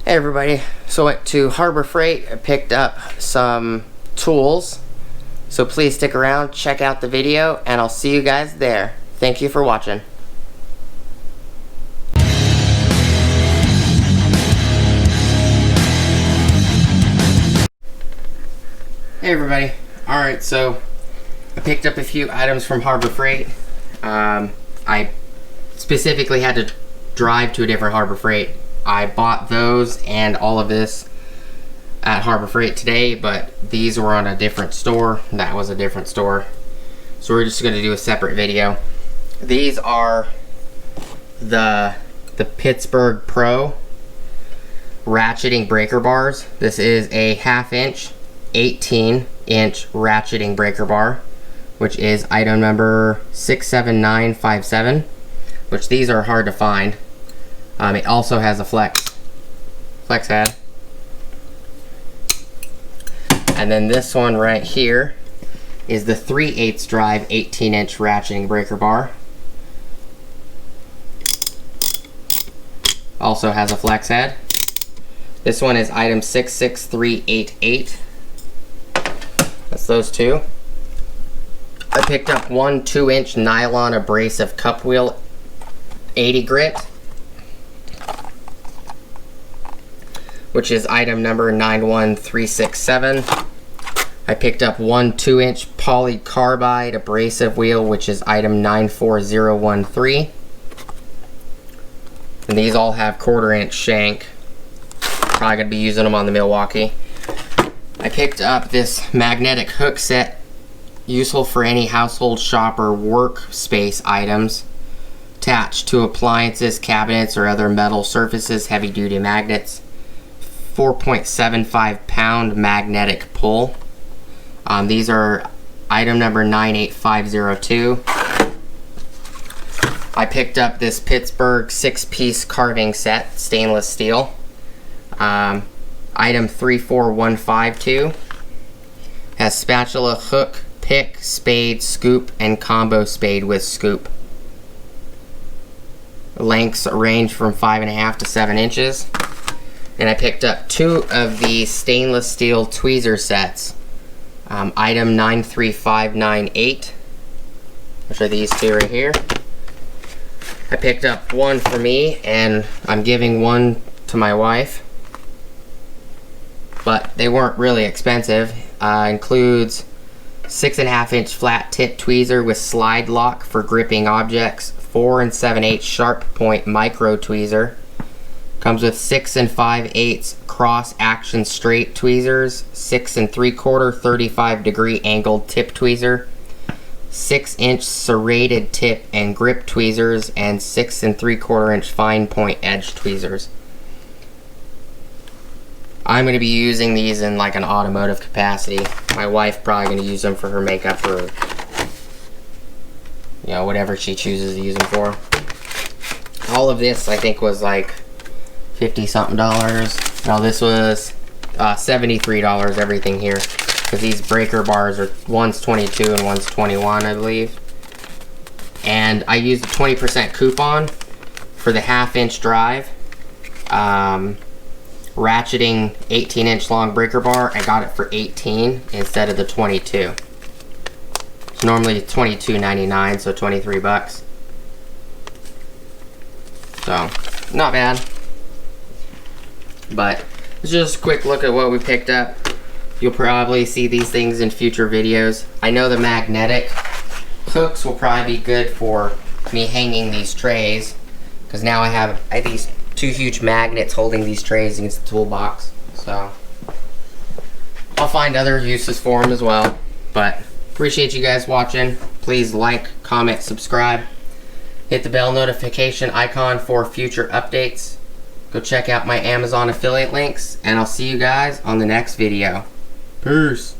Hey everybody, so I went to Harbor Freight, I picked up some tools, so please stick around, check out the video, and I'll see you guys there. Thank you for watching. Hey everybody, alright, so I picked up a few items from Harbor Freight. I specifically had to drive to a different Harbor Freight. I bought those and all of this at Harbor Freight today, but these were on a different store. That was a different store. So we're just going to do a separate video. These are the Pittsburgh Pro ratcheting breaker bars. This is a 1/2 inch, 18-inch ratcheting breaker bar, which is item number 67957, which these are hard to find. It also has a flex head. And then this one right here is the 3/8 drive 18-inch ratcheting breaker bar. Also has a flex head. This one is item 66388. That's those two. I picked up one 2-inch nylon abrasive cup wheel 80 grit, which is item number 91367. I picked up one 2-inch polycarbide abrasive wheel, which is item 94013. And these all have 1/4 inch shank. Probably gonna be using them on the Milwaukee. I picked up this magnetic hook set, useful for any household shop or workspace items, attached to appliances, cabinets, or other metal surfaces, heavy duty magnets. 4.75 pound magnetic pull. These are item number 98502. I picked up this Pittsburgh 6-piece carving set, stainless steel. Item 34152. Has spatula, hook, pick, spade, scoop, and combo spade with scoop. Lengths range from 5.5 to 7 inches. And I picked up two of the stainless steel tweezer sets. Item 93598, which are these two right here. I picked up one for me, and I'm giving one to my wife. But they weren't really expensive. Includes 6.5 inch flat tip tweezer with slide lock for gripping objects. 4 7/8 sharp point micro tweezer. Comes with 6 5/8 cross action straight tweezers, 6 3/4 35-degree angled tip tweezer, 6-inch serrated tip and grip tweezers, and 6 3/4 inch fine point edge tweezers. I'm going to be using these in like an automotive capacity. My wife probably going to use them for her makeup or, you know, whatever she chooses to use them for. All of this I think was like $50-something. No, this was $73, everything here, because these breaker bars are, one's 22 and one's 21, I believe. And I used a 20% coupon for the 1/2 inch drive ratcheting 18-inch long breaker bar. I got it for 18 instead of the 22. It's normally $22.99, so 23 bucks. So not bad. But it's just a quick look at what we picked up. You'll probably see these things in future videos. I know the magnetic hooks will probably be good for me hanging these trays, because now I have these two huge magnets holding these trays against the toolbox. So I'll find other uses for them as well. But appreciate you guys watching. Please like, comment, subscribe. Hit the bell notification icon for future updates. Go check out my Amazon affiliate links, and I'll see you guys on the next video. Peace.